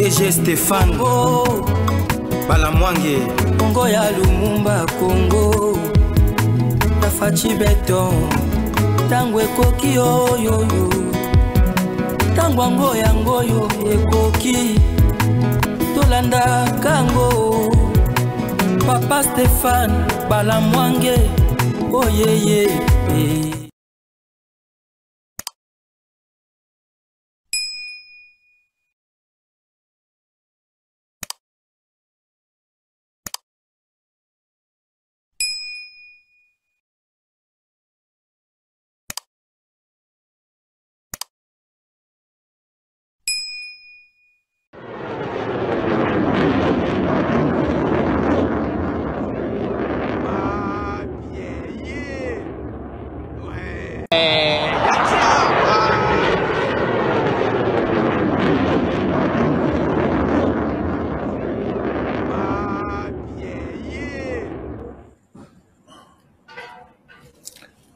DG Stéphane Balamwange Congo ya Lumumba Congo Tafachi Beton Tangwe koki oyoyo Tangwango yangoyo ekoki Tolanda kango Papa Stéphane Balamwange Oh yeah yeah.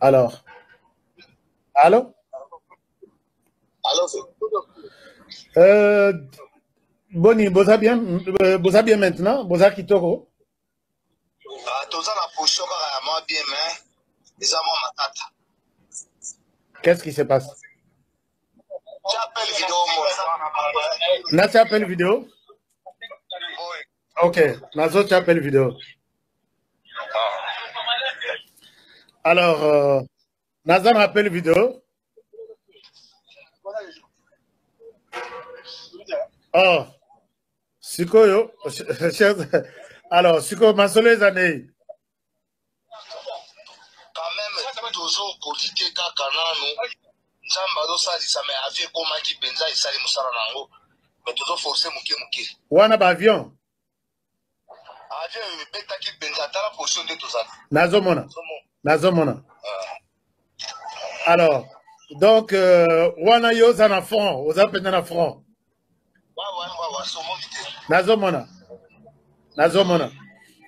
Alors, allô? Allô, Boni, vous avez bien maintenant? Vous avez quitté quoi? Qu'est-ce qui se passe? Tu appelles vidéo, moi. Tu appelles vidéo? Oui. Ok, tu appelles vidéo. Alors, Nazan appelle vidéo. Oh, Siko yo. Alors, Siko, ma soeur les années. Quand même, toujours politiquer Kakanano. Nzamba ça dit ça mais avion comment qui penza il sali musara nango. Mais toujours forcer muke. Wana ba avion. Avion beta qui penza tala position de tout ça. Nazomona. Alors, donc, wana yo zana front, aux appels na front. Nazomona.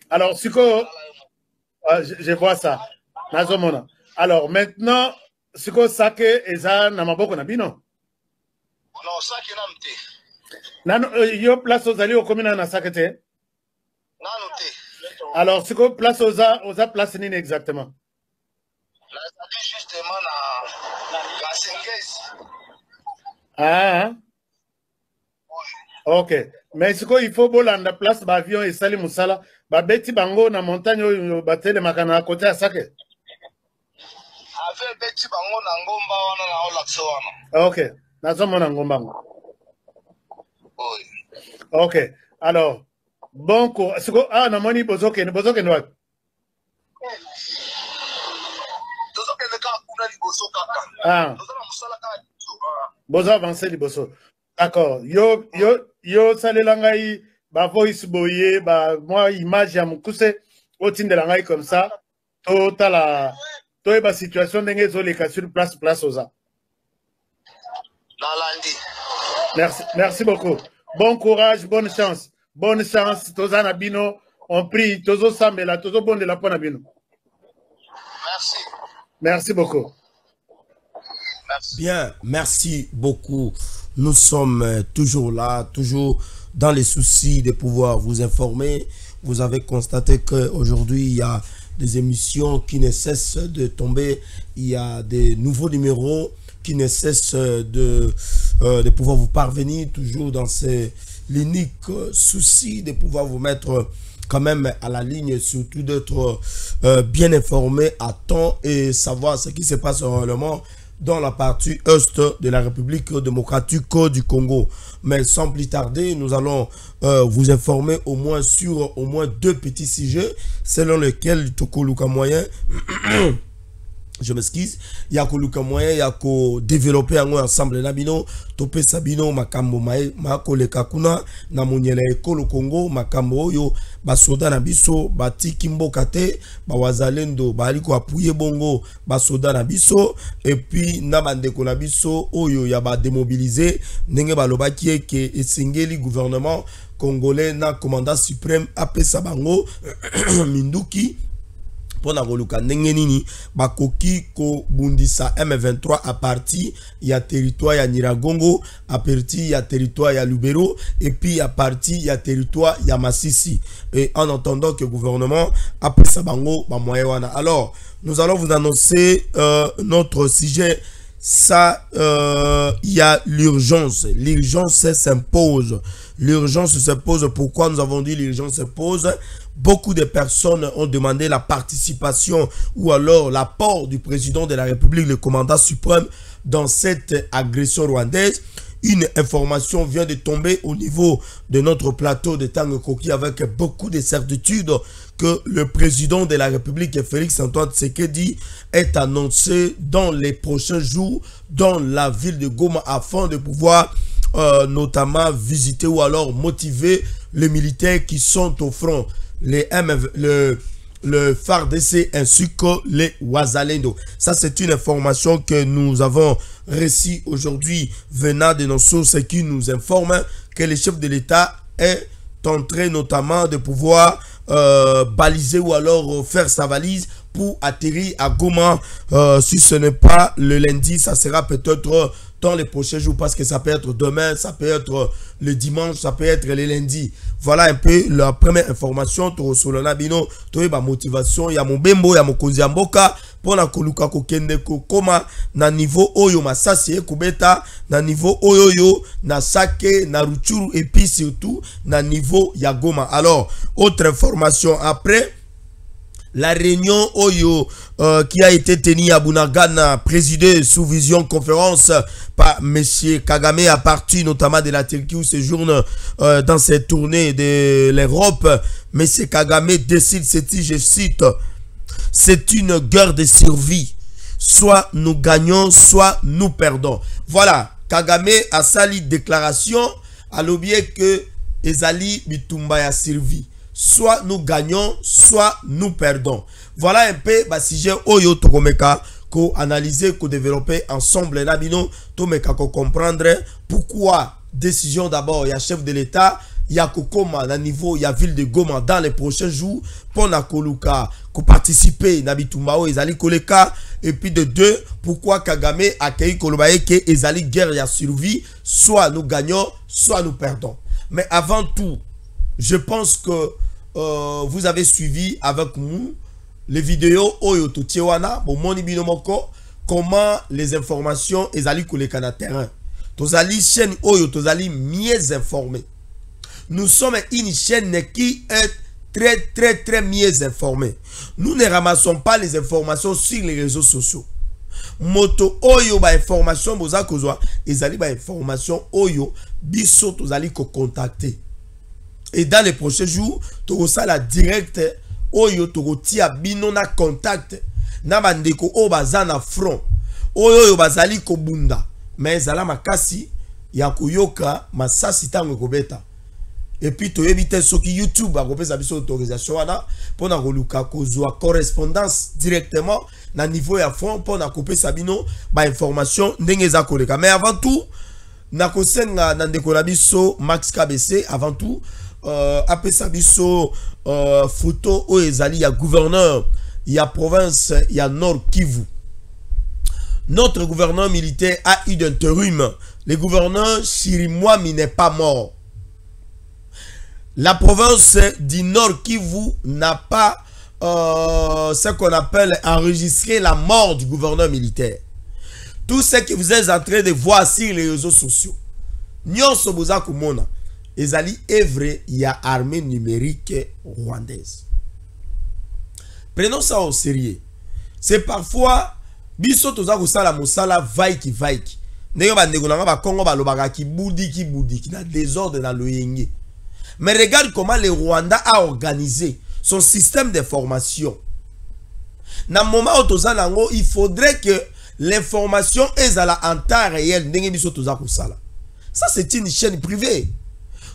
Alors, Siko, je vois ça. Nazomona. Alors, maintenant, Siko sake eza na maboko na bino. Non, sake na mte. Nano, yo place aux alliés au commune na sake te. Nano te. Alors, Siko place aux place nini exactement. Justement na Gasenges. Ah. Ok. Mais Siko il faut bolanda place ba avion et sali musala ba beti bango na montagne batele makana à côté à sake. Avec beti bango na ngomba wana na olakso wana. Ok. Nazomona ngomba. Oui. Ok. Alors, bon cours. Siko na moni bozoke no. Ah. Bozo avancer liboso. D'accord. Yo salelangai ba voice boye ba moi image ya mukuse otindela ngai comme ça. Totala ba situation ndenge zoleka sur place oza. Merci beaucoup. Bon courage, bonne chance. Bonne chance tozana bino. On prie tozo sambela tozo bonde la pona bino. Merci. Merci beaucoup. Merci. Bien, merci beaucoup. Nous sommes toujours là, toujours dans les soucis de pouvoir vous informer. Vous avez constaté qu'aujourd'hui, il y a des émissions qui ne cessent de tomber. Il y a des nouveaux numéros qui ne cessent de pouvoir vous parvenir, toujours dans l'unique souci de pouvoir vous mettre quand même à la ligne, surtout d'être bien informé à temps et savoir ce qui se passe réellement dans la partie est de la République démocratique du Congo. Mais sans plus tarder, nous allons vous informer au moins sur au moins deux petits sujets selon lesquels Tokoluka Moyen je m'excuse, il y a que moyen, il y a que développer ensemble nabino, topé sabino makambo mako le kakuna na munyele ekolo Congo makambo yo basoda na biso batiki mbokate ba wazalendo bali ko appuyer bongo basoda na biso et puis na bandeko na biso oyo ya ba démobiliser ndenge balobaki eke esengeli gouvernement congolais na commandant suprême apesa bango Minduki pour na koluka ndenge nini bakoki ko bundisa M23 à partir ya territoire ya Nyiragongo, à partir ya territoire ya Lubero et puis à partir ya territoire ya Masisi, et en attendant que le gouvernement après ça bango ba moyen wana. Alors nous allons vous annoncer notre sujet. Ça, il y a l'urgence. L'urgence s'impose. L'urgence s'impose. Pourquoi nous avons dit l'urgence s'impose? Beaucoup de personnes ont demandé la participation ou alors l'apport du président de la République, le commandant suprême, dans cette agression rwandaise. Une information vient de tomber au niveau de notre plateau de Tango Koki avec beaucoup de certitude que le président de la République, Félix Antoine Tshisekedi, est annoncé dans les prochains jours dans la ville de Goma afin de pouvoir notamment visiter ou alors motiver les militaires qui sont au front, le FARDC ainsi que les Wazalendo. Ça, c'est une information que nous avons reçue aujourd'hui venant de nos sources qui nous informent que le chef de l'État est en train notamment de pouvoir baliser ou alors faire sa valise pour atterrir à Goma. Si ce n'est pas le lundi, ça sera peut-être dans les prochains jours, parce que ça peut être demain, ça peut être le dimanche, ça peut être le lundi. Voilà un peu la première information. Torosolona bino, toyeba motivation ya mobembo ya mokonzi ya mboka pona koluka kokende koma na niveau oyo masasi kubeta, na niveau oyo na Sake, na Ruchuru et puis surtout na niveau ya Goma. Alors, autre information après. La réunion Oyo qui a été tenue à Bunagana, présidée sous vision conférence par M. Kagame à partir notamment de la Turquie où séjourne dans cette tournée de l'Europe. M. Kagame décide, je cite, c'est une guerre de survie. Soit nous gagnons, soit nous perdons. Voilà, Kagame a sali déclaration à l'objet que Ezali Bitumba a servi. Soit nous gagnons, soit nous perdons. Voilà un peu le sujet Oyo Tokomeka qu'on analyser, qu'on développer ensemble. Nabino Tomeka qu'on comprendre pourquoi décision d'abord il y a chef de l'État, il y a Kokoma na niveau, il y a ville de Goma dans les prochains jours pour na Koluka ko participer Nabitumao Ezali Koleka, et puis de deux pourquoi Kagame a accueilli Kolobaye que Ezali guerre y a survie, soit nous gagnons, soit nous perdons. Mais avant tout, je pense que vous avez suivi avec nous les vidéos Oyo Totiwana, Bomoni Binomoko, comment les informations ezali koleka na terrain. Tozali chaîne Oyo Tozali mieux informé. Nous sommes une chaîne qui est très mieux informée. Nous ne ramassons pas les informations sur les réseaux sociaux. Moto Oyo ba information boza kozwa ezali ba information Oyo biso tozali ko contacter. Et dans les prochains jours, tu as la directe Oyo tu as bino na contact na bandeko o bazana front Oyo bazali ko bunda mais zala makasi ya kuyoka masasi tango kobeta. Et puis tu éviter ce qui YouTube a repéré sa autorisation wana pour na koluka kozwa correspondance directement na niveau ya front pour na couper sabino ba information ndenge za koleka. Mais avant tout na kosenga na ndeko na biso Max KBC avant tout après ça biso photo o ezali ya gouverneur ya province ya Nord Kivu. Notre gouverneur militaire a eu d'intérim. Le gouverneur Chirimwami n'est pas mort. La province du Nord Kivu n'a pas ce qu'on appelle enregistré la mort du gouverneur militaire. Tout ce que vous êtes en train de voir sur les réseaux sociaux, nyonso boza kumona ezali evre ya armée numérique rwandaise. Prenons ça au sérieux. C'est parfois biso toza kusala musala vaiki vaiki. Ndenge bandeko nanga ba Kongo balobaka ki budiki na désordre dans le yenge. Mais regarde comment le Rwanda a organisé son système d'information. Dans le moment où toza nango, il faudrait que l'information est à la en temps réel. Ndenge biso toza kusala. Ça c'est une chaîne privée.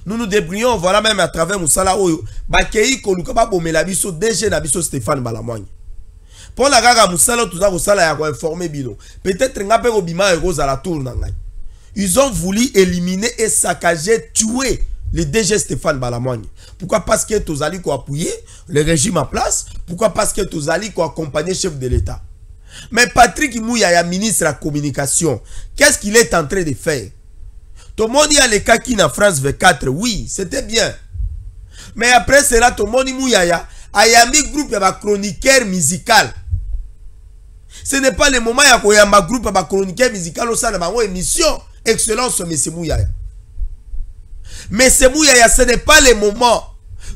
Nous nous débrouillons, voilà même à travers Moussala Oyo, Bakei Koluka Bomela biso DG na biso Stéphane Balamogne. Pour la gaga Moussala tout ça Moussala ya ko informer bino. Peut-être ngape obima rose à la tour nangai. Ils ont voulu éliminer et saccager, tuer le DG Stéphane Balamogne. Pourquoi? Parce que Tozali ko appuyer le régime en place Pourquoi? Parce que Tozali ko accompagner chef de l'État. Mais Patrick Mouyaya, ministre de la communication, qu'est-ce qu'il est en train de faire? Tout le monde y a les cas qui en France V4, oui, c'était bien. Mais après cela, tout le monde Mouyaya a mis groupe de chroniqueur musical. Ce n'est pas le moment où il y a un groupe de chroniqueur musical au sein de ma émission. Excellence, M. Mouyaya. M. Mouyaya, ce n'est pas le moment.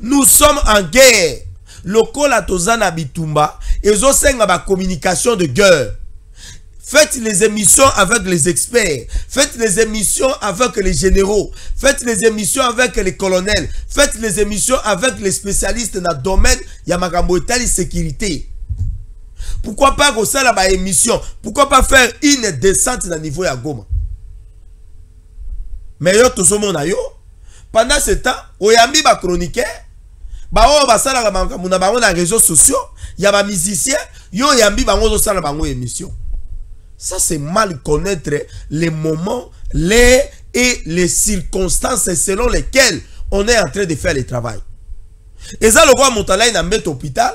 Nous sommes en guerre. Lokola Tozana Bitumba, ils ont la communication de guerre. Faites les émissions avec les experts. Faites les émissions avec les généraux. Faites les émissions avec les colonels. Faites les émissions avec les spécialistes dans le domaine de sécurité. Pourquoi pas faire la émission? Pourquoi pas faire une descente dans le niveau de Goma? Mais yo, tout ce monde yo. Pendant ce temps, oyambi ba chroniqueur. Bao basala muna bango na réseaux sociaux, il y a des musiciens, yo yambi bango zo sala bango émission. Ça c'est mal connaître les moments, et les circonstances selon lesquelles on est en train de faire le travail. Et ça le roi Montalai na met hôpital,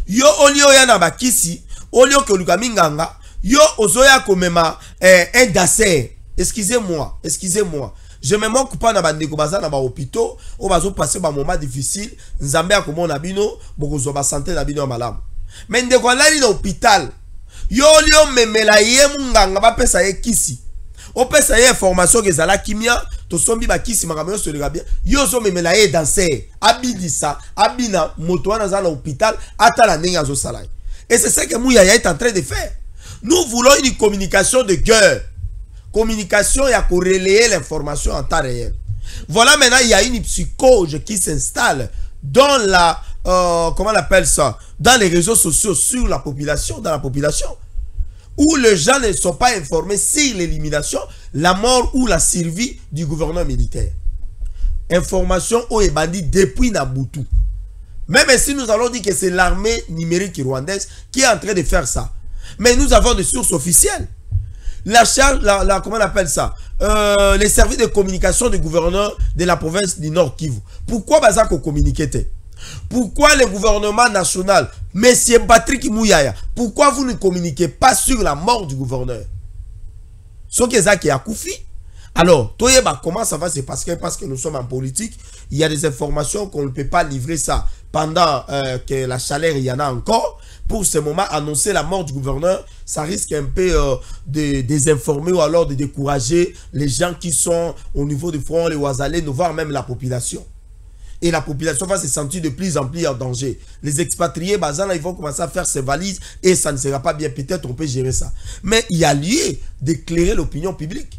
yo olio ya na bakisi, olio ke lukaminganga, yo ozoya komema un dasser. Excusez-moi. Je me manque pas na bandeko baza na ba hôpitaux, o bazo passer ba moment difficile, nzambe akomona bino, bokozo ba santé na bino malamu. Mais ndeko alali na hôpital, yo lio memela ye munganga ba pesa ye kisi. O pesa ye information ke zala kimia, to sombi ba kisi makamyo so le bien. Yo zo memela ye danser, abidisa, abina moto wana za na hôpital, ata la ndenge azo sala. Et c'est ce que Mouyaya est en train de faire. Nous voulons une communication de guerre. Communication, il y a pour relayer l'information en temps réel. Voilà, maintenant, il y a une psychose qui s'installe dans la, comment on appelle ça, dans les réseaux sociaux, sur la population, dans la population, où les gens ne sont pas informés sur l'élimination, la mort ou la survie du gouvernement militaire. Information où est bandit depuis Nabutu. Même si nous allons dire que c'est l'armée numérique rwandaise qui est en train de faire ça. Mais nous avons des sources officielles. La charge, comment on appelle ça, les services de communication du gouverneur de la province du Nord Kivu. Pourquoi Bazako communiquait? Pourquoi le gouvernement national, Monsieur Patrick Mouyaya, pourquoi vous ne communiquez pas sur la mort du gouverneur? Ce qui est à Koufi. Alors, comment ça va se passer? Parce que nous sommes en politique, il y a des informations qu'on ne peut pas livrer ça pendant que la chaleur, il y en a encore. Pour ce moment, annoncer la mort du gouverneur, ça risque un peu de désinformer ou alors de décourager les gens qui sont au niveau du front, les Ouazalais, voire même la population. Et la population va se sentir de plus en plus en danger. Les expatriés, là, ils vont commencer à faire ses valises et ça ne sera pas bien. Peut-être on peut gérer ça. Mais il y a lieu d'éclairer l'opinion publique.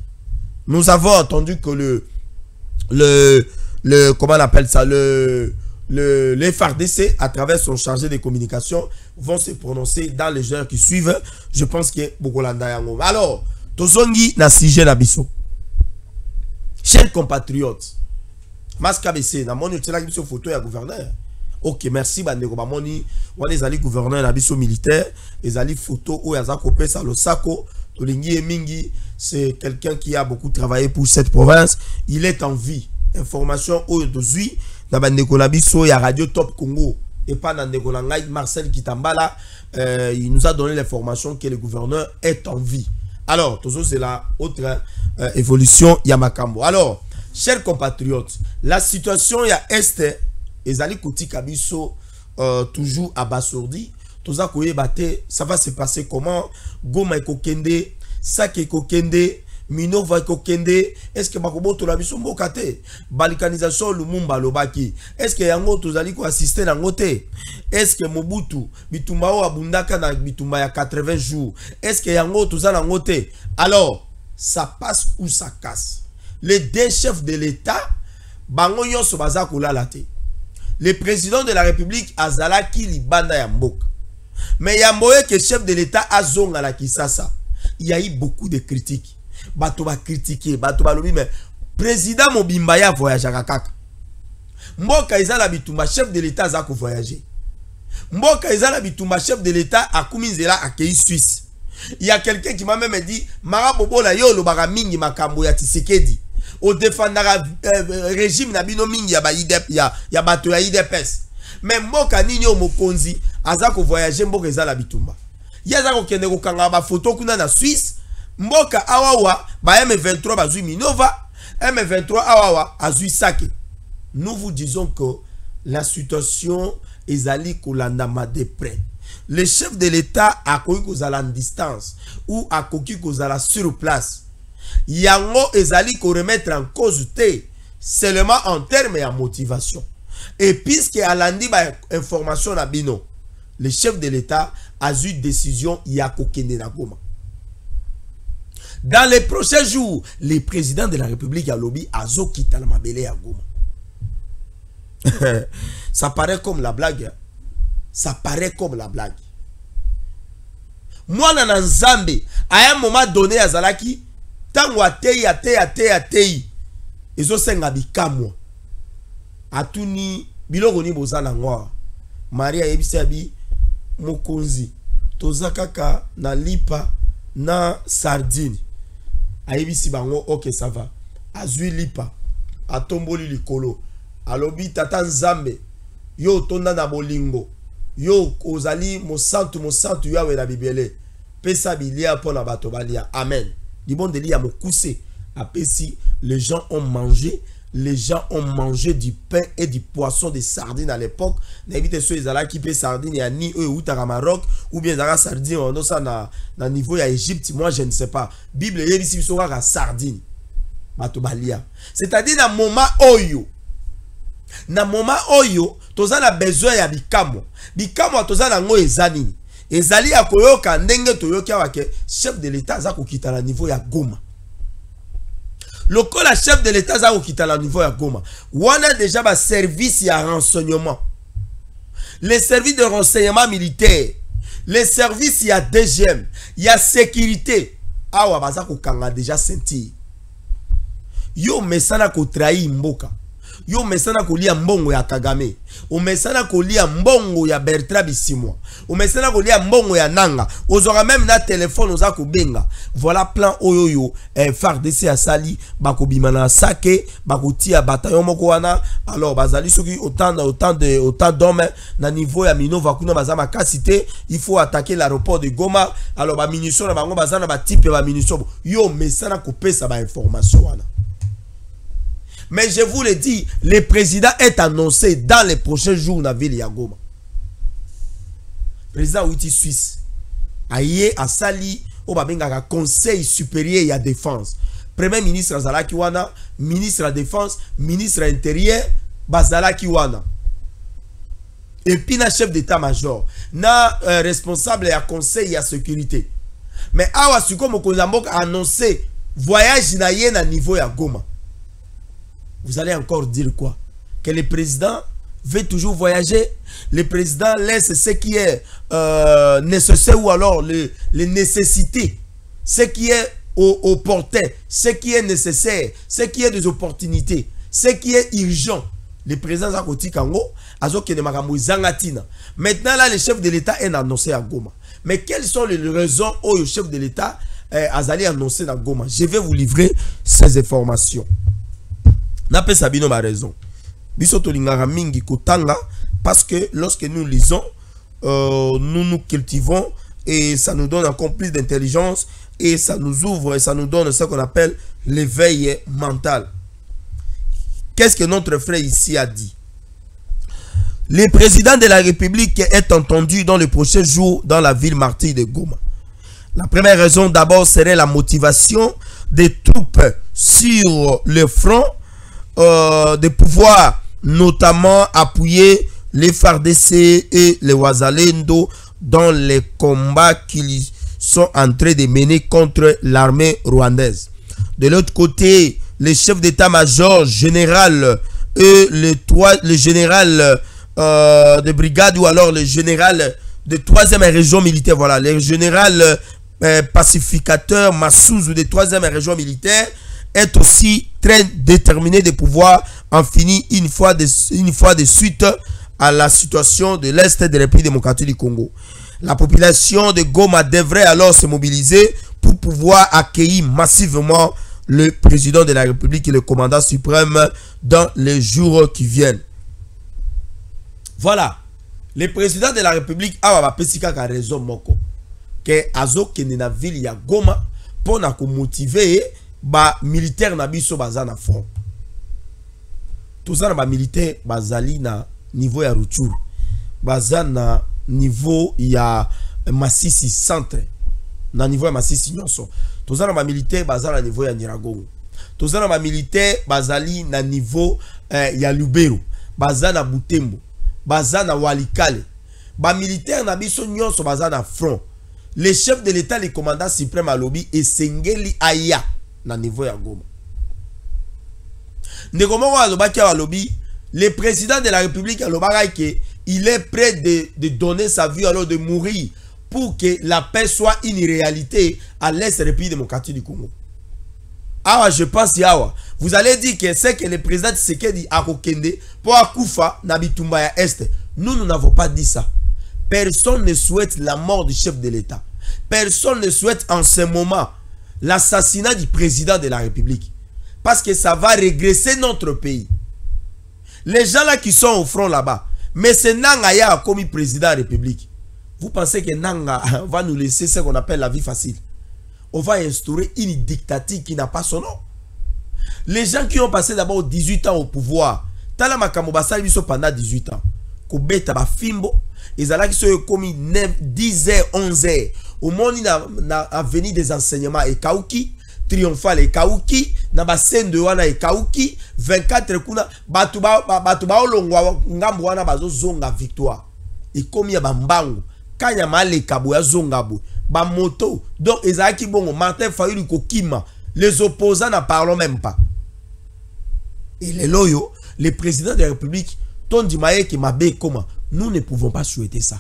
Nous avons entendu que comment on appelle ça, les FARDC, à travers son chargé de communication, vont se prononcer dans les heures qui suivent. Je pense que Bokolanda Yango. Alors, Tozongi na sujet na biso. Chers compatriotes, Maskabese, na moni tela biso photo ya gouverneur. Ok, merci bandeko ba moni, wana ezali gouverneur na biso militaire, ezali photo o yaza kopesa lo sako, tolingi emingi, c'est quelqu'un qui a beaucoup travaillé pour cette province, il est en vie. Information o dozui na bandeko na biso ya Radio Top Congo et pas dans ndeko na ngai Marcel Kitambala, il nous a donné l'information que le gouverneur est en vie. Alors, toujours c'est la autre évolution Yamakambo. Alors, chers compatriotes, la situation ya Est ezali koti kabiso toujours abasourdi. Toza koye bate, ça va se passer comment? Goma ekokende, Sake ekokende, Minova ekokende. Est-ce que bakobo to la biso mbokate? Balkanisation Lumumba lobaki. Est-ce que yango tozali ko assister na ngote? Est-ce que Mobutu bitumba o abundaka na bitumba ya 80 jours? Est-ce que yango tozala ngote? Alors, ça passe ou ça casse. Les deux chefs de l'État, bango nyonso baza kolala te. Le président de la République azalaki libanda ya mboka. Mais yamboye que chef de l'État azonga la Kisasa. Il y a eu beaucoup de critiques. Bato ba critiquer, bato ba lobi, mais président Mobimba ya voyage à kaka. Mboka izala bitumba chef de l'État za ko voyager. Mboka izala bitumba chef de l'État a kuminzela akei Suisse. Il y a quelqu'un qui m'a même dit Marabobo la yo lo baga mingi makambo ya Tshisekedi. O défendra régime na bino mingi ya ba IDP ya bato ya IDPS. Mais mboka nini o mokonzi aza ko voyager mboka ezala bitumba. Yaza ko kende ko kanga ba photo kuna na Suisse. Mboka awawa ba M23 bazui Minova, M23 awawa azui Sake. Nous vous disons que la situation ezali kolandama de près. Le chef de l'État a koki kozala en distance ou a koki kozala sur place. Yango ezali ko remettre en cause te seulement en termes et en motivation. Et puisque alandi ba information na bino, le chef de l'État a eu décision ya kokende na Goma. Dans les prochains jours, le président de la République a lobby azo kita na mabele ya Goma. Ça paraît comme la blague. Ça paraît comme la blague. Moi, dans Nzambe, à un moment donné, à Zalaki, tango atei. Ezo senga bikamwa. Atuni, biloko ni bozala ngwa. Maria ebisabi, mokonzi. Toza kaka na lipa na sardine. Aibisi bango, ok, ça va. Azui lipa. Atomboli likolo. Alobi tata Nzambe. Yo tonda na bolingo. Yo ozali mosantu yawe na bibele. Pesa bilia pona bato balia. Amen. Libonde li ya mokuse. Apesi, les gens ont mangé. Les gens ont mangé du pain et du poisson, des sardines à l'époque. N'évitez ceux qui paient sardines et ni eux ou à Maroc ou bien à sardines on ça na niveau à Égypte. Moi je ne sais pas. Bible y a ici sur la sardine. Bato balia. C'est-à-dire dans moment oyo. Na moment oyo toza na besoin ya bikamo toza na ngo ezani ezali ya koyoka ndenge toyoki wake chef de l'état za kokita na niveau ya Goma. Lokola chef de l'état za kokita na niveau ya Goma, wana déjà ba service ya renseignement, les services de renseignement militaire, les services ya DGM, ya sécurité awa baza kokanga déjà senti yo mesana ko trahi mboka. Yo mesana kolia mbongo ya Kagame. O mesana kolia mbongo ya Bertrand Bisimwa. O mesana kolia mbongo ya Nanga. Ozora même na téléphone oza ko benga. Voilà plan oyoyo FARDC asali bako bimana Sake bako tia bataillon moko wana. Alors bazali soki autant d'hommes na niveau ya Minova kuna bazama kasite, il faut attaquer l'aéroport de Goma. Alors ba munitions na bango bazana ba type ba munitions. Yo mesana ko pesa ba information wana. Mais je vous le dis, le président est annoncé dans les prochains jours dans la ville de Goma. Président Ouiti Suisse. Aye a sali au babenga conseil supérieur ya défense. Premier ministre Azalaki wana, ministre de la défense, ministre intérieur Bazalaki wana. Et puis na chef d'état-major, na responsable ya conseil ya sécurité. Mais awa suko mokonzambok a annoncé voyage na ye na niveau ya Goma. Vous allez encore dire quoi? Que le président veut toujours voyager. Le président laisse ce qui est nécessaire ou alors les nécessités. Ce qui est au portée. Ce qui est nécessaire. Ce qui est des opportunités. Ce qui est urgent. Le président Zakoti Kango maintenant là le chef de l'État est annoncé à Goma. Mais quelles sont les raisons où le chef de l'État est annoncé à Goma? Je vais vous livrer ces informations. N'appelle Sabino ma raison. Bisoto lingara mingi kotanga parce que lorsque nous lisons, nous nous cultivons et ça nous donne encore plus d'intelligence et ça nous ouvre et ça nous donne ce qu'on appelle l'éveil mental. Qu'est-ce que notre frère ici a dit? Le président de la République est entendu dans les prochains jours dans la ville martyre de Goma. La première raison d'abord serait la motivation des troupes sur le front de pouvoir notamment appuyer les FARDC et les Wazalendo dans les combats qu'ils sont en train de mener contre l'armée rwandaise. De l'autre côté, le chef d'état-major général et le général de brigade ou alors le général de 3e région militaire, voilà, le général pacificateur Massouz ou de 3e région militaire est aussi très déterminé de pouvoir en finir une fois de suite à la situation de l'Est de la République démocratique du Congo. La population de Goma devrait alors se mobiliser pour pouvoir accueillir massivement le président de la République et le commandant suprême dans les jours qui viennent. Voilà. Le président de la République a raison moko que azo kende na ville ya Goma pour na ko motiver ba militaire na biso baza na front. Tout ça na ba militaire bazali na niveau ya Rutshuru. Baza na niveau ya Masisi centre. Na niveau ya Masisi nyonso. Tout ça na ba militaire baza na niveau ya Nyiragongo. Tout ça na ba militaire bazali na niveau ya Lubero. Baza na Butembo. Baza na Walikale. Ba militaire na biso nyonso baza na front. Le chef de l'état, le commandant suprême à lobby et Sengeli Aya na niveau ya Goma. Negomo wa lobaki à lobby, le président de la République a lobaki il est prêt de donner sa vie alors de mourir pour que la paix soit une réalité à l'est République démocratique du Congo. Ah, je pense yawa. Vous allez dire que c'est que le président Tshisekedi a kokende pour Akufa na bitumba ya Est. Nous n'avons pas dit ça. Personne ne souhaite la mort du chef de l'État. Personne ne souhaite en ce moment l'assassinat du président de la République. Parce que ça va régresser notre pays. Les gens là qui sont au front là-bas, mais c'est Nanga ya comme président de la République. Vous pensez que Nanga va nous laisser ce qu'on appelle la vie facile? On va instaurer une dictature qui n'a pas son nom. Les gens qui ont passé d'abord 18 ans au pouvoir, Tala Makambo basali biso pendant 18 ans. Kobeta ba fimbo, ezala ki so komi 9, 10 heures, 11 heures. Au monde na avenue des enseignements et Kauki, triomphal et Kauki, na ba scène de wana et Kauki, 24 kuna batu ba olongwa ngambo wana bazo zonga victoire. Et komi ya bambango, kanya male kabo ya zongabo, ba moto. Donc ezala ki bongo Martin Fayulu kokima, les opposants n'en parlons même pas. Et les loyaux, le président de la République, Tondi Maye qui m'a bé comment? Nous ne pouvons pas souhaiter ça.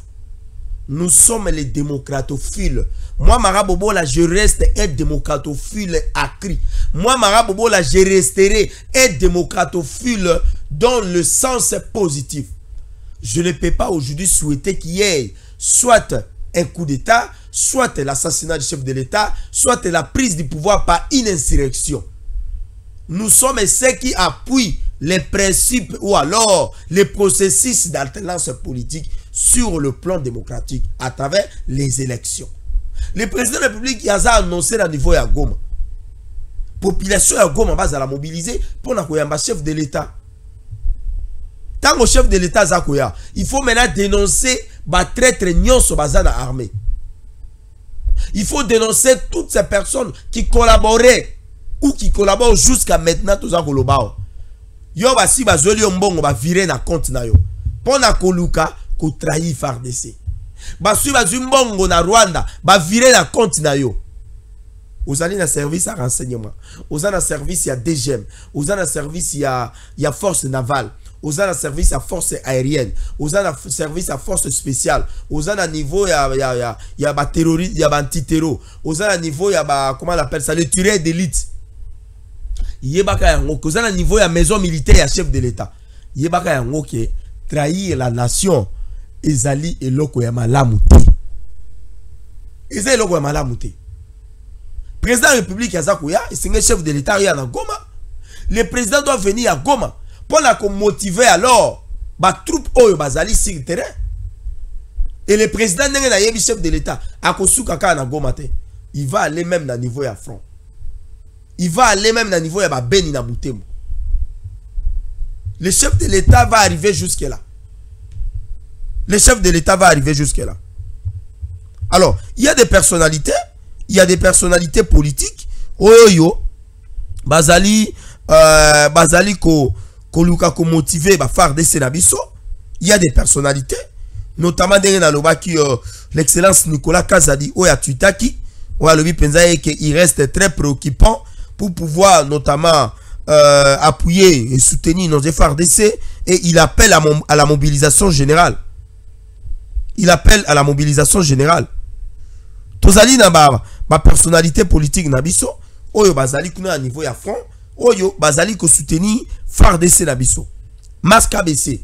Nous sommes les démocratophiles. Moi, Marabobola, je reste un démocratophile accru. Moi, Marabobola, je resterai un démocratophile dans le sens positif. Je ne peux pas aujourd'hui souhaiter qu'il y ait soit un coup d'État, soit l'assassinat du chef de l'État, soit la prise du pouvoir par une insurrection. Nous sommes ceux qui appuient les principes ou alors les processus d'alternance politique sur le plan démocratique à travers les élections. Le président de la République a annoncé à niveau de Goma. Population de Goma va la mobiliser pour le chef de l'État. Tant que chef de l'État, il faut maintenant dénoncer les traîtres nyonso bazana armée. Il faut dénoncer toutes ces personnes qui collaboraient ou qui collaborent jusqu'à maintenant tous en kolobao. Yo basi bazoli mbongo ba virer na compte na yo. Pona koluka ko trahir FARDC. Basu bazu mbongo na Rwanda ba virer na compte na yo. Ozali na service à renseignement. Ozali na service ya DGM. Ozali na service ya force navale. Ozali na service à force aérienne. Ozali na service à force spéciale. Ozali na niveau ya ba terroriste, ya ba anti-terror. Ozali na niveau ya ba comment on appelle ça, le tueur d'élite. Yebaka yango kozana niveau ya maison militaire ya chef de l'État. Yebaka yango ke trahir la nation ezali eloko ya malamu te. Ezali eloko ya malamu te. Président de la République ya zakoya, c'est chef de l'État ya na Goma. Le président doit venir à Goma pour la motiver alors ba troupe oyo bazali sur le terrain. Et le président ndenge na yebi chef de l'État akosuka ka na Goma te. Il va aller même na niveau ya front. Il va aller même à niveau de Beni na Butembo. Le chef de l'État va arriver jusque là. Le chef de l'État va arriver jusque là. Alors, il y a des personnalités, politiques. Oyo, bazali ko luka ko motiver ba FARDC na biso. Il y a des personnalités, notamment dans lobaki l'excellence Nicolas Kazadi oya Tuitaki. Oya lobi penza il reste très préoccupant pour pouvoir notamment appuyer et soutenir nos FARDC, et il appelle à la mobilisation générale. Il appelle à la mobilisation générale. Tozali na ba personnalité politique na biso, oyo bazali kuna à niveau ya front, oyo bazali ko soutenir FARDC na biso. Masque ABC.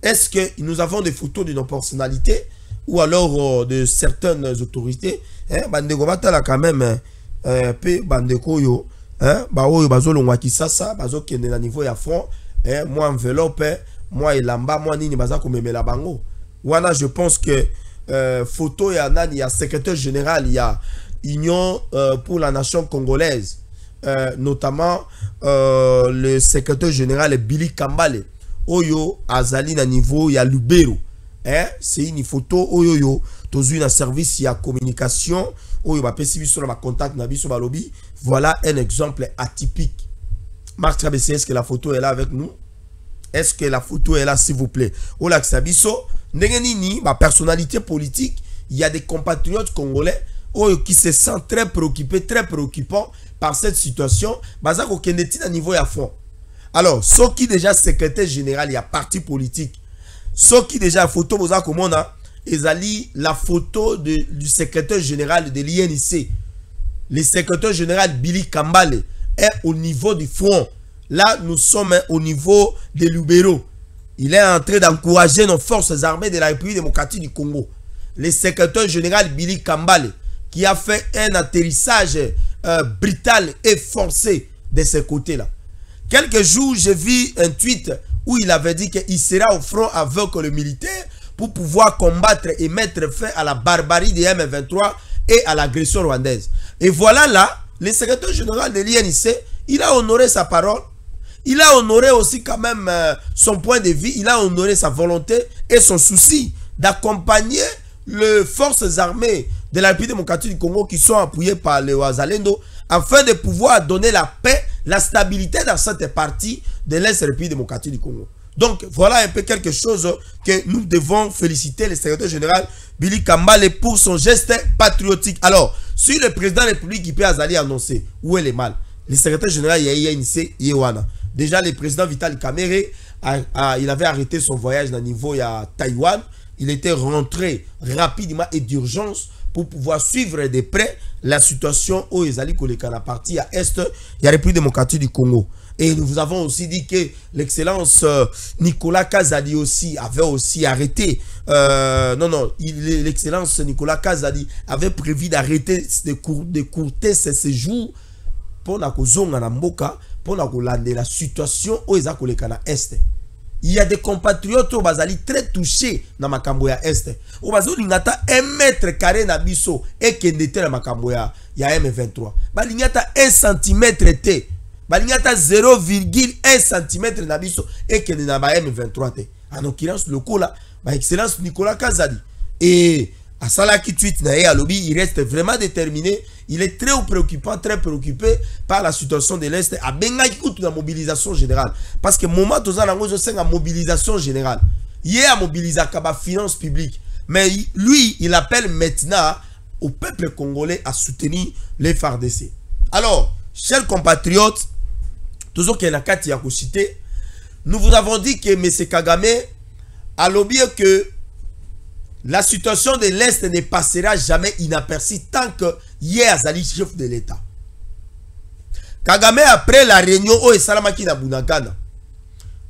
Est-ce que nous avons des photos de nos personnalités ou alors de certaines autorités? Bandeko batala quand même pe bandeko yo. Ba oyo bazolongwa kisasa bazokende na niveau ya front moi enveloppe, moi elamba, moi nini baza komemela bango. Voilà, je pense que photo ya nani, il y a secrétaire général, il y a Union pour la nation congolaise, notamment le secrétaire général Billy Kambale, Oyo Azali na niveau, il y a Lubero. C'est une photo, Oyo, tous un service, il y a communication, Oyo ba pesi biso na ba contact na biso ba lobby. Voilà un exemple atypique. Marc Trabessé, est-ce que la photo est là avec nous? Est-ce que la photo est là, s'il vous plaît? Ola Ksabiso, Nengenini, ma personnalité politique, il y a des compatriotes congolais qui se sentent très préoccupés, très préoccupants par cette situation. Bazako Kendeti à niveau à fond. Alors, ceux qui déjà secrétaire général, il y a parti politique. Ceux qui déjà photo, Bozako Mona, ezali la photo du secrétaire général de l'INC. Le secrétaire général Billy Kambale est au niveau du front. Là, nous sommes au niveau de Lubero. Il est en train d'encourager nos forces armées de la République démocratique du Congo. Le secrétaire général Billy Kambale, qui a fait un atterrissage brutal et forcé de ce côté-là. Quelques jours, j'ai vu un tweet où il avait dit qu'il sera au front avec le militaire pour pouvoir combattre et mettre fin à la barbarie des M23 et à l'agression rwandaise. Et voilà là, le secrétaire général de l'INC, il a honoré sa parole. Il a honoré aussi quand même son point de vue. Il a honoré sa volonté et son souci d'accompagner les forces armées de la République démocratique du Congo qui sont appuyées par les Wazalendo afin de pouvoir donner la paix, la stabilité dans cette partie de l'Est République démocratique du Congo. Donc voilà un peu quelque chose que nous devons féliciter le secrétaire général Billy Kambale pour son geste patriotique. Alors, si le président de la République qui peut Azali annoncer où est le mal, le secrétaire général Yaïnse Yewana. Déjà, le président Vital Kamerhe, il avait arrêté son voyage dans le niveau à Taïwan. Il était rentré rapidement et d'urgence pour pouvoir suivre de près la situation où ils allaient coller la partie à Est, il y a la République démocratique du Congo. Et nous avons aussi dit que l'excellence Nicolas Kazadi aussi avait aussi arrêté. L'excellence Nicolas Kazadi avait prévu d'arrêter de courter ses séjours pour la kozonga na mboka, pour la situation où ils allaient coller à Est. Il y a des compatriotes qui sont très touchés dans Makambo ya Est. Au bazali ngata 1 mètre carré na biso et qui était dans Makambo ya M23. Bali ngata 1 cm te. Bali ngata 0,1 cm na biso et qui est dans M23 te. En l'occurrence le coup là, excellence Nicolas Kazadi. Et à Salaki tweet na ya lobby, il reste vraiment déterminé. Il est très préoccupé par la situation de l'Est. A benga écoute la mobilisation générale. Parce que moment où on a la mobilisation générale, il y a mobilisé la finance publique. Mais lui, il appelle maintenant au peuple congolais à soutenir les FARDC. Alors, chers compatriotes, toujours qu'il y a Kati Yakushite, nous vous avons dit que M. Kagame a lobbyé que la situation de l'Est ne passera jamais inaperçue tant que hier Azali chef de l'État. Kagame après la réunion au Esalamaki na Bunagana,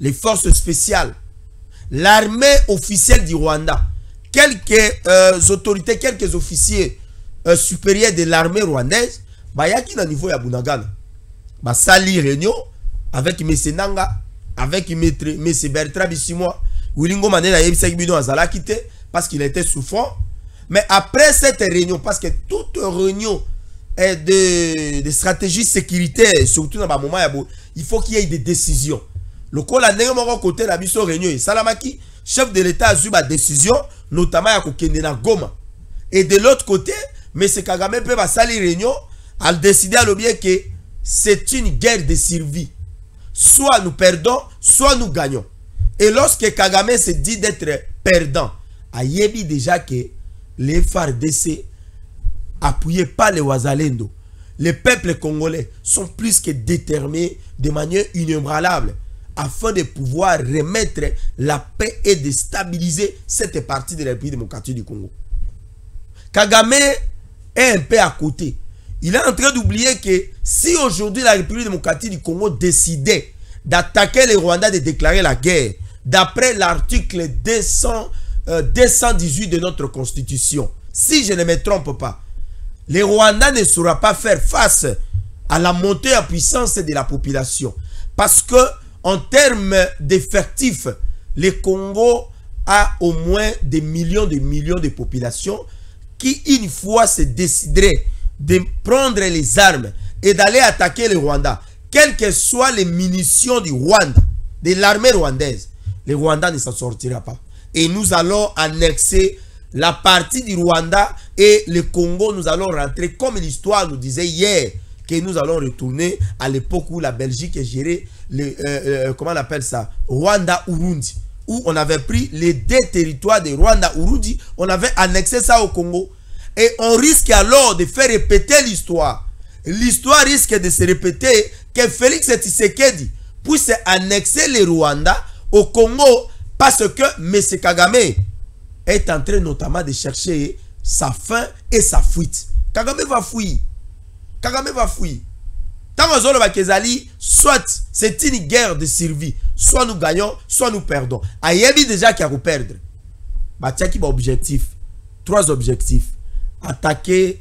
les forces spéciales, l'armée officielle du Rwanda, quelques autorités, quelques officiers supérieurs de l'armée rwandaise, bayaki na niveau ya Bunagana. Ba sali réunion avec M. Nanga, avec M. Bertrand Bisimwa, Wilingo Mandela yebisa kibido azalaki te parce qu'il était souffrant. Mais après cette réunion, parce que toute réunion de stratégie sécuritaire, surtout dans le moment, il faut qu'il y ait des décisions. Le coup, la côté la mission réunion, Salamaki, chef de l'État, a eu ma décision, notamment à Kokendena Goma. Et de l'autre côté, M. Kagame peut passer réunion, a décidé à l'objet que c'est une guerre de survie. Soit nous perdons, soit nous gagnons. Et lorsque Kagame se dit d'être perdant, a yebi déjà que les FARDC, appuyés par les Wazalendo, les peuples congolais sont plus que déterminés de manière inébranlable afin de pouvoir remettre la paix et de stabiliser cette partie de la République démocratique du Congo. Kagame est un peu à côté. Il est en train d'oublier que si aujourd'hui la République démocratique du Congo décidait d'attaquer les Rwandais, de déclarer la guerre, d'après l'article 218 de notre constitution, si je ne me trompe pas, les Rwandais ne sauront pas faire face à la montée en puissance de la population. Parce que En termes d'effectifs, le Congo a au moins des millions de populations qui, une fois, se décideraient de prendre les armes et d'aller attaquer le Rwanda, quelles que soient les munitions du Rwanda, de l'armée rwandaise, le Rwanda ne s'en sortira pas. Et nous allons annexer la partie du Rwanda et le Congo, nous allons rentrer, comme l'histoire nous disait hier, que nous allons retourner à l'époque où la Belgique gérait le, comment on appelle ça, Rwanda-Urundi, où on avait pris les deux territoires de Rwanda-Urundi, on avait annexé ça au Congo. Et on risque alors de faire répéter l'histoire. L'histoire risque de se répéter que Félix Tshisekedi puisse annexer le Rwanda au Congo parce que M. Kagame est en train notamment de chercher sa fin et sa fuite. Kagame va fuir. Kagame va fuir. Tant que soit c'est une guerre de survie. Soit nous gagnons, soit nous perdons. Ayebi déjà qui a perdre. Batiaki ba objectif. 3 objectifs. Attaquer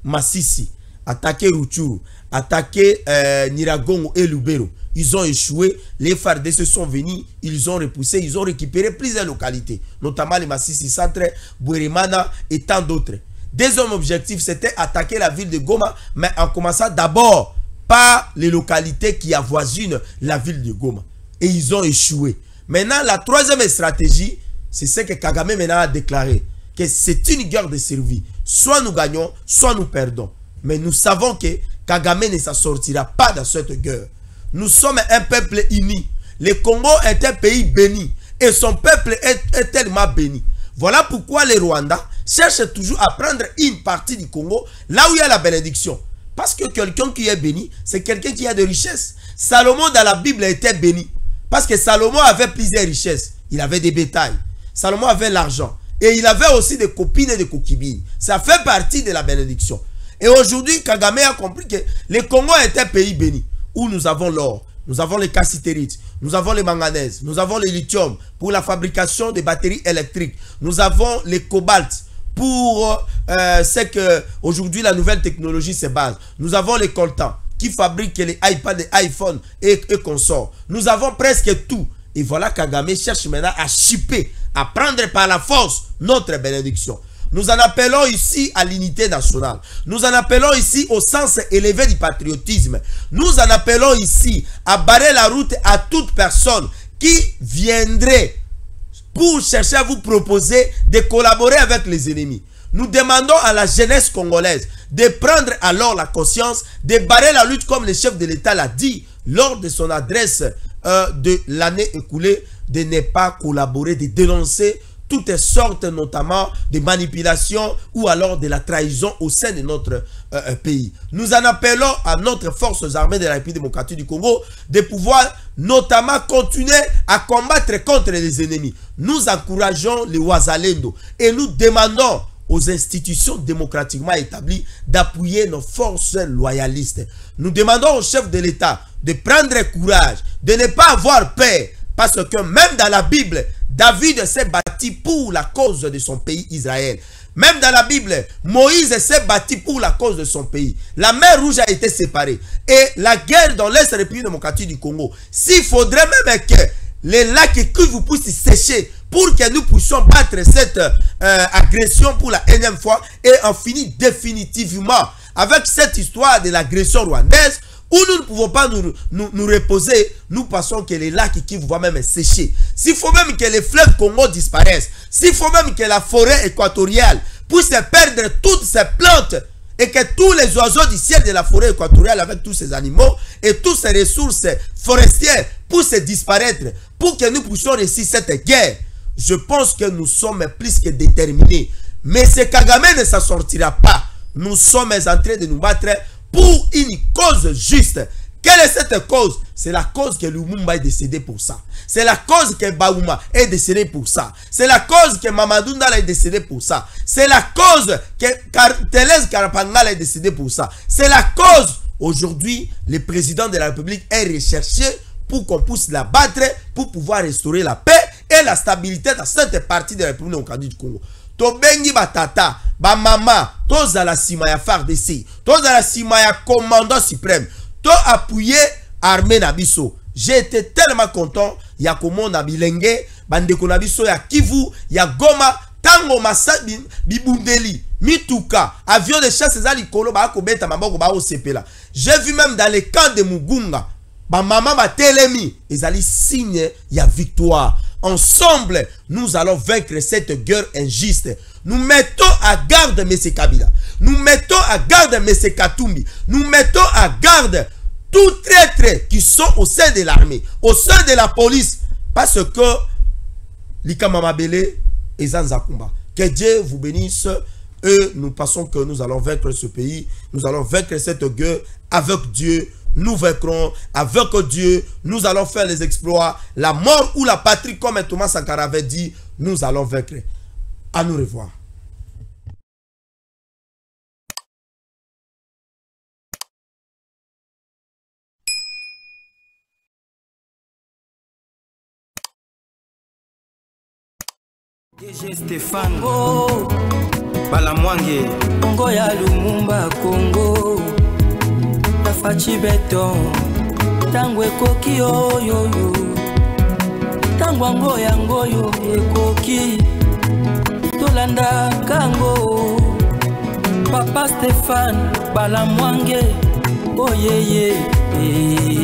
Masisi, attaquer Rutshuru, attaquer Nyiragongo et Lubero. Ils ont échoué, les FARDC sont venus, ils ont repoussé, ils ont récupéré plusieurs localités, notamment les Masisi Centre, Bweremana et tant d'autres. Deuxième objectif, c'était attaquer la ville de Goma, mais en commençant d'abord par les localités qui avoisinent la ville de Goma. Et ils ont échoué. Maintenant, la troisième stratégie, c'est ce que Kagame maintenant a déclaré, que c'est une guerre de survie. Soit nous gagnons, soit nous perdons. Mais nous savons que Kagame ne s'en sortira pas dans cette guerre. Nous sommes un peuple uni. Le Congo est un pays béni. Et son peuple est tellement béni. Voilà pourquoi les Rwandais cherchent toujours à prendre une partie du Congo, là où il y a la bénédiction. Parce que quelqu'un qui est béni, c'est quelqu'un qui a de richesses. Salomon dans la Bible était béni. Parce que Salomon avait plusieurs richesses. Il avait des bétails. Salomon avait l'argent. Et il avait aussi des copines et des concubines. Ça fait partie de la bénédiction. Et aujourd'hui, Kagame a compris que le Congo est un pays béni. Où nous avons l'or, nous avons les cassitérites, nous avons les manganèses, nous avons le lithium pour la fabrication des batteries électriques. Nous avons les cobalt pour ce que aujourd'hui la nouvelle technologie se base. Nous avons les coltans qui fabriquent les iPads, les iPhones et consorts. Nous avons presque tout. Et voilà, Kagame cherche maintenant à chipper, à prendre par la force notre bénédiction. Nous en appelons ici à l'unité nationale. Nous en appelons ici au sens élevé du patriotisme. Nous en appelons ici à barrer la route à toute personne qui viendrait pour chercher à vous proposer de collaborer avec les ennemis. Nous demandons à la jeunesse congolaise de prendre alors la conscience, de barrer la lutte comme le chef de l'État l'a dit lors de son adresse de l'année écoulée, de ne pas collaborer, de dénoncer toutes sortes notamment de manipulations ou alors de la trahison au sein de notre pays. Nous en appelons à notre forces armées de la République démocratique du Congo de pouvoir notamment continuer à combattre contre les ennemis. Nous encourageons les Wazalendo et nous demandons aux institutions démocratiquement établies d'appuyer nos forces loyalistes. Nous demandons au chef de l'État de prendre courage, de ne pas avoir peur, parce que même dans la Bible, David s'est battu pour la cause de son pays Israël. Même dans la Bible, Moïse s'est battu pour la cause de son pays. La mer Rouge a été séparée. Et la guerre dans l'Est République démocratique du Congo, s'il faudrait même que les lacs vous puissent sécher pour que nous puissions battre cette agression pour la énième fois et en finir définitivement avec cette histoire de l'agression rwandaise, où nous ne pouvons pas nous reposer, nous pensons que les lacs qui vont même sécher. S'il faut même que les fleuves Congo disparaissent, s'il faut même que la forêt équatoriale puisse perdre toutes ses plantes et que tous les oiseaux du ciel de la forêt équatoriale avec tous ces animaux et toutes ces ressources forestières puissent disparaître pour que nous puissions réussir cette guerre, je pense que nous sommes plus que déterminés. Mais ce Kagame ne s'en sortira pas. Nous sommes en train de nous battre pour une cause juste. Quelle est cette cause? C'est la cause que Lumumba est décédé pour ça. C'est la cause que Baouma est décédé pour ça. C'est la cause que Mamadou Ndala est décédé pour ça. C'est la cause que Thérèse Karapangala est décédé pour ça. C'est la cause, aujourd'hui, le président de la République est recherché pour qu'on puisse la battre, pour pouvoir restaurer la paix et la stabilité dans cette partie de la République démocratique du Congo. Tobengi batata, ba mama, toza la sima ya FARDC, toza la sima ya commandant suprême, to appuyer armée nabiso. j'ai été tellement content. Ya komona bilenge bandeko na biso ya Kivu ya Goma tango masabi bibundeli mituka avion de chasse ezali kolo ba ko beta maboko ba osepela. J'ai vu même dans les camps de Mugunga ba maman ba telemi ezali signe ya victoire. Ensemble, nous allons vaincre cette guerre injuste. Nous mettons à garde M. Kabila. Nous mettons à garde M. Katumbi. Nous mettons à garde tous traîtres qui sont au sein de l'armée, au sein de la police. Parce que Likama Mabele et Zanzakumba. Que Dieu vous bénisse. Et nous pensons que nous allons vaincre ce pays. Nous allons vaincre cette guerre avec Dieu. Nous vaincrons avec Dieu. Nous allons faire les exploits. La mort ou la patrie, comme Thomas Sankara avait dit, nous allons vaincre. À nous revoir. DG Stéphane oh, Balamwange Congo ya Lumumba Congo Fachi beton Tango ekoki oyo Tango ango yango yo ekoki Tolanda kango Papa Stéphane Balamwange oh yeah yeah